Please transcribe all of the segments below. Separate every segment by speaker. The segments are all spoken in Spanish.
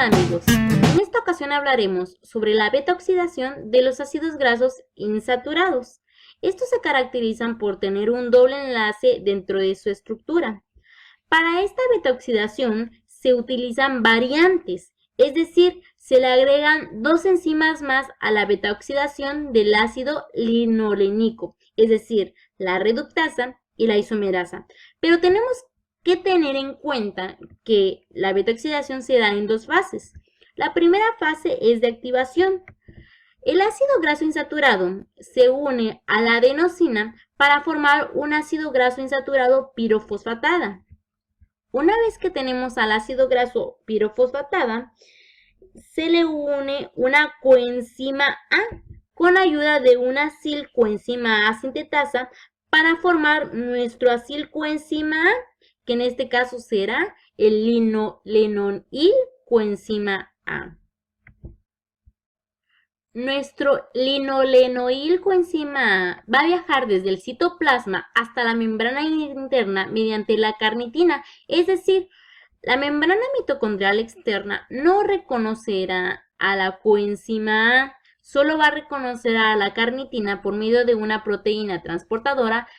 Speaker 1: Hola amigos, en esta ocasión hablaremos sobre la beta-oxidación de los ácidos grasos insaturados. Estos se caracterizan por tener un doble enlace dentro de su estructura. Para esta beta-oxidación se utilizan variantes, es decir, se le agregan dos enzimas más a la beta-oxidación del ácido linolénico, es decir, la reductasa y la isomerasa. Pero tenemos que tener en cuenta que la beta-oxidación se da en dos fases. La primera fase es de activación. El ácido graso insaturado se une a la adenosina para formar un ácido graso insaturado pirofosfatada. Una vez que tenemos al ácido graso pirofosfatada, se le une una coenzima A con ayuda de una acilcoenzima A sintetasa para formar nuestro acilcoenzima A, que en este caso será el linolenoilcoenzima A. Nuestro linolenoilcoenzima A va a viajar desde el citoplasma hasta la membrana interna mediante la carnitina, es decir, la membrana mitocondrial externa no reconocerá a la coenzima A, solo va a reconocer a la carnitina por medio de una proteína transportadora.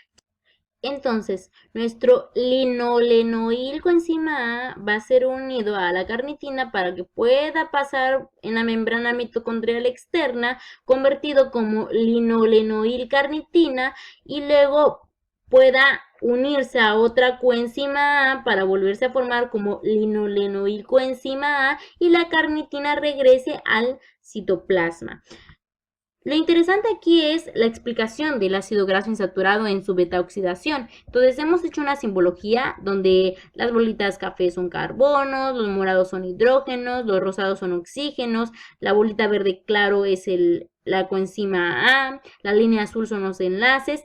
Speaker 1: Entonces, nuestro linolenoilcoenzima A va a ser unido a la carnitina para que pueda pasar en la membrana mitocondrial externa, convertido como linolenoilcarnitina, y luego pueda unirse a otra coenzima A para volverse a formar como linolenoilcoenzima A y la carnitina regrese al citoplasma. Lo interesante aquí es la explicación del ácido graso insaturado en su beta-oxidación. Entonces hemos hecho una simbología donde las bolitas café son carbonos, los morados son hidrógenos, los rosados son oxígenos, la bolita verde claro es la coenzima A, la línea azul son los enlaces,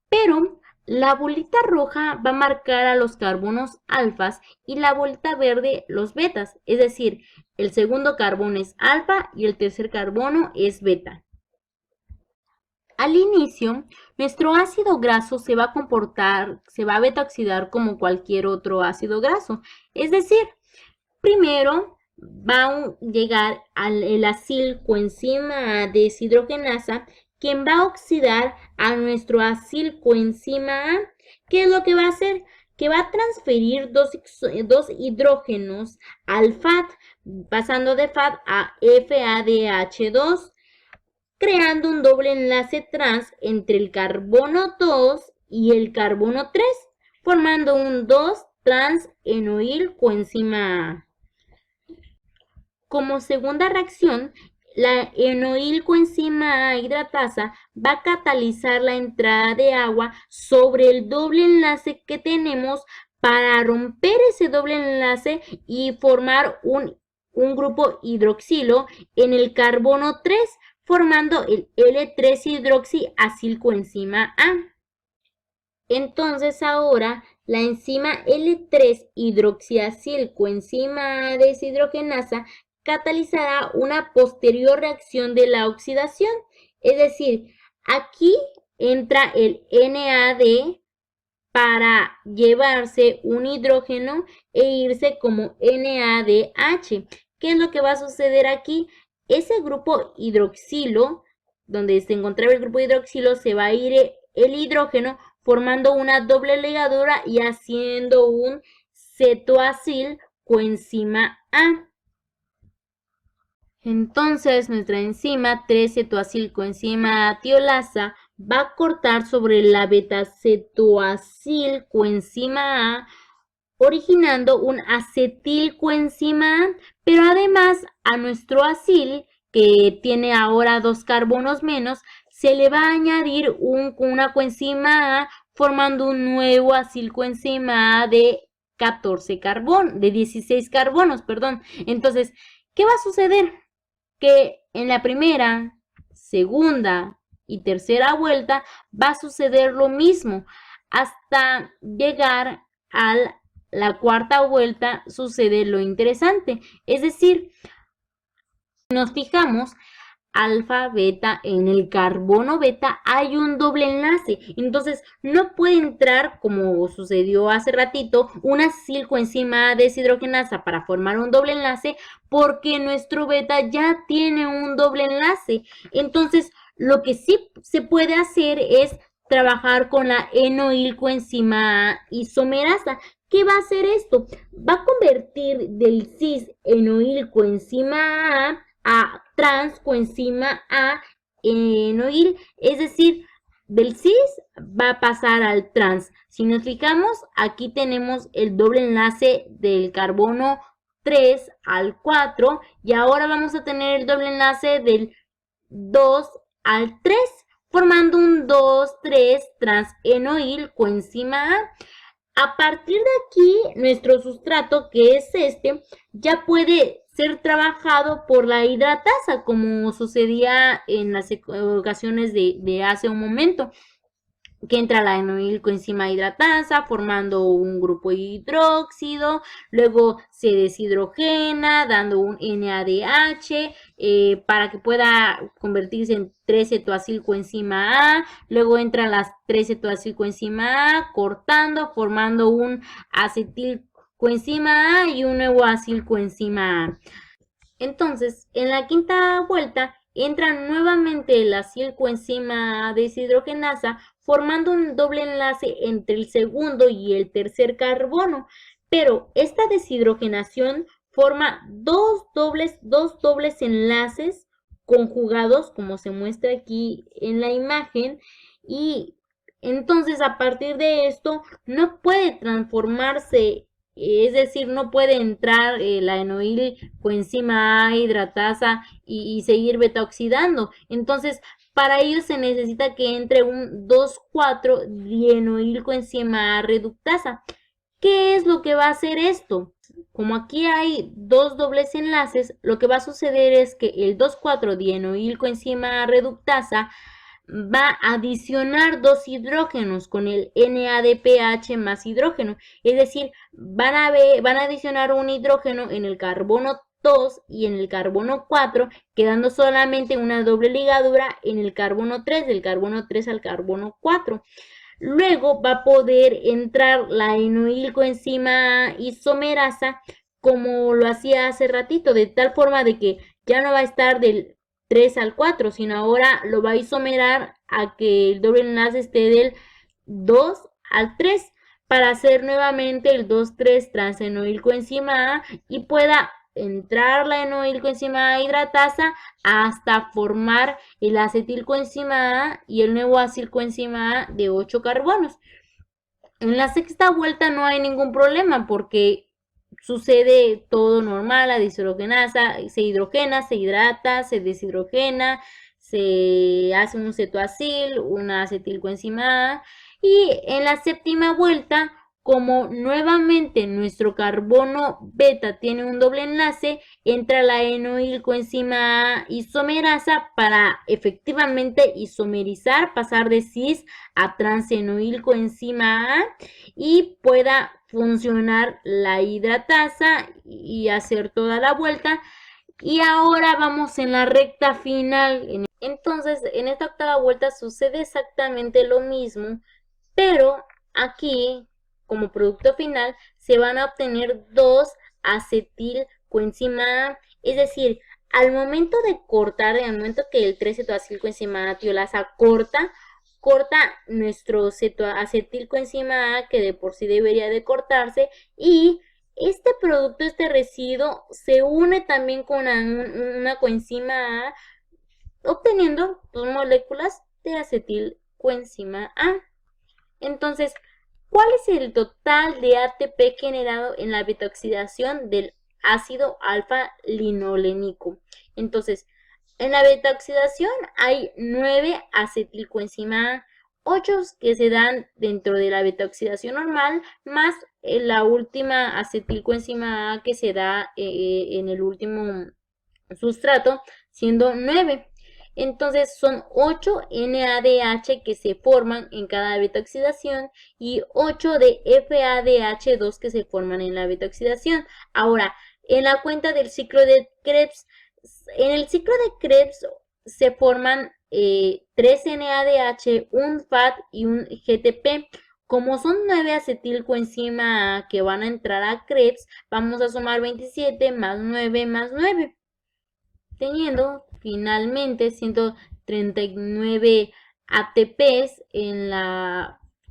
Speaker 1: pero la bolita roja va a marcar a los carbonos alfas y la bolita verde los betas, es decir, el segundo carbono es alfa y el tercer carbono es beta. Al inicio, nuestro ácido graso se va a beta-oxidar como cualquier otro ácido graso. Es decir, primero va a llegar el acilcoenzima A deshidrogenasa, quien va a oxidar a nuestro acilcoenzima A. ¿Qué es lo que va a hacer? Que va a transferir dos hidrógenos al FAD, pasando de FAD a FADH2. Creando un doble enlace trans entre el carbono 2 y el carbono 3, formando un 2-trans-enoilcoenzima A. Como segunda reacción, la enoilcoenzima A hidratasa va a catalizar la entrada de agua sobre el doble enlace que tenemos para romper ese doble enlace y formar un grupo hidroxilo en el carbono 3, formando el L3-hidroxiacilcoenzima A. Entonces ahora la enzima L3-hidroxiacilcoenzima A deshidrogenasa catalizará una posterior reacción de la oxidación. Es decir, aquí entra el NAD para llevarse un hidrógeno e irse como NADH. ¿Qué es lo que va a suceder aquí? Ese grupo hidroxilo, donde se encontraba el grupo hidroxilo, se va a ir el hidrógeno formando una doble ligadura y haciendo un cetoacilcoenzima A. Entonces nuestra enzima 3-cetoacilcoenzima A tiolasa va a cortar sobre la beta-cetoacilcoenzima A, originando un acetilcoenzima A, pero además a nuestro acil, que tiene ahora dos carbonos menos, se le va a añadir una coenzima A, formando un nuevo acilcoenzima A de 16 carbonos, perdón. Entonces, ¿qué va a suceder? Que en la primera, segunda y tercera vuelta va a suceder lo mismo. Hasta llegar a la cuarta vuelta sucede lo interesante. Es decir, si nos fijamos, alfa, beta, en el carbono beta hay un doble enlace. Entonces, no puede entrar, como sucedió hace ratito, una acilcoenzima deshidrogenasa para formar un doble enlace porque nuestro beta ya tiene un doble enlace. Entonces, lo que sí se puede hacer es trabajar con la enoilcoenzima isomerasa. ¿Qué va a hacer esto? Va a convertir del cis enoilcoenzima a transcoenzima A enoil, es decir, del cis va a pasar al trans. Si nos fijamos, aquí tenemos el doble enlace del carbono 3 al 4 y ahora vamos a tener el doble enlace del 2 al 3, formando un 2,3 transenoil coenzima A. A partir de aquí, nuestro sustrato, que es este, ya puede ser trabajado por la hidratasa, como sucedía en las ocasiones de hace un momento, que entra la enoilcoenzima hidratasa formando un grupo hidróxido, luego se deshidrogena dando un NADH para que pueda convertirse en 3-cetoacilcoenzima A, luego entra la 3-cetoacilcoenzima A cortando, formando un acetilcoenzima A y un nuevo acilcoenzima A. Entonces, en la quinta vuelta entra nuevamente la acilcoenzima deshidrogenasa formando un doble enlace entre el segundo y el tercer carbono, pero esta deshidrogenación forma dos dobles enlaces conjugados, como se muestra aquí en la imagen, y entonces a partir de esto no puede transformarse, es decir, no puede entrar la enoilcoenzima A hidratasa y seguir beta oxidando. Entonces, para ello se necesita que entre un 2,4-dienoilcoenzima A reductasa. ¿Qué es lo que va a hacer esto? Como aquí hay dos dobles enlaces, lo que va a suceder es que el 2,4-dienoilcoenzima A reductasa va a adicionar dos hidrógenos con el NADPH más hidrógeno, es decir, van a adicionar un hidrógeno en el carbono 2 y en el carbono 4, quedando solamente una doble ligadura en el carbono 3, del carbono 3 al carbono 4. Luego va a poder entrar la enoilcoenzima isomerasa como lo hacía hace ratito, de tal forma de que ya no va a estar del 3 al 4, sino ahora lo va a isomerar a que el doble enlace esté del 2 al 3 para hacer nuevamente el 2,3 transenoilcoenzima A y pueda entrar la enoilcoenzima A hidratasa hasta formar el acetilcoenzima A y el nuevo acilcoenzima A de 8 carbonos. En la sexta vuelta no hay ningún problema porque sucede todo normal, la deshidrogenasa, se hidrogena, se hidrata, se deshidrogena, se hace un cetoacil, una acetilcoenzima A, y en la séptima vuelta, como nuevamente nuestro carbono beta tiene un doble enlace, entra la enoilcoenzima isomerasa para efectivamente isomerizar, pasar de cis a transenoilcoenzima A y pueda funcionar la hidratasa y hacer toda la vuelta. Y ahora vamos en la recta final. Entonces, en esta octava vuelta sucede exactamente lo mismo, pero aquí, como producto final, se van a obtener dos acetilcoenzima A, es decir, al momento de cortar, al momento que el 3-cetoacilcoenzima A tiolasa corta nuestro acetilcoenzima A, que de por sí debería de cortarse, y este producto, este residuo, se une también con una coenzima A, obteniendo dos moléculas de acetilcoenzima A. Entonces, ¿cuál es el total de ATP generado en la betaoxidación del ácido alfa-linolénico? Entonces, en la betaoxidación hay 9 acetilcoenzima A, 8 que se dan dentro de la betaoxidación normal, más la última acetilcoenzima A que se da en el último sustrato, siendo 9. Entonces son 8 NADH que se forman en cada betaoxidación y 8 de FADH2 que se forman en la betaoxidación. Ahora, en la cuenta del ciclo de Krebs, en el ciclo de Krebs se forman 3 NADH, un FAT y un GTP. Como son 9 acetilcoenzima A que van a entrar a Krebs, vamos a sumar 27 más 9 más 9, teniendo finalmente 139 ATPs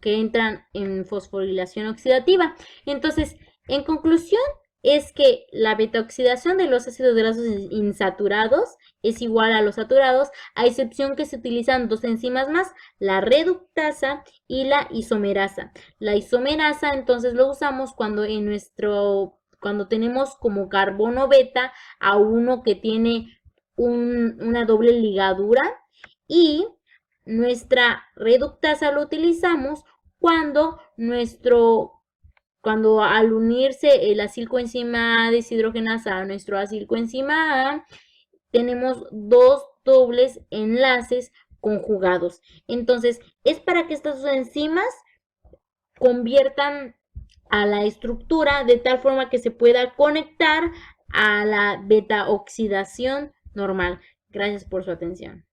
Speaker 1: que entran en fosforilación oxidativa. Entonces, en conclusión, es que la betaoxidación de los ácidos grasos insaturados es igual a los saturados, a excepción que se utilizan dos enzimas más, la reductasa y la isomerasa. La isomerasa entonces lo usamos cuando tenemos como carbono beta a uno que tiene una doble ligadura, y nuestra reductasa lo utilizamos cuando al unirse el acilcoenzima A deshidrogenasa a nuestro acilcoenzima A, tenemos dos dobles enlaces conjugados. Entonces, es para que estas enzimas conviertan a la estructura de tal forma que se pueda conectar a la beta oxidación normal. Gracias por su atención.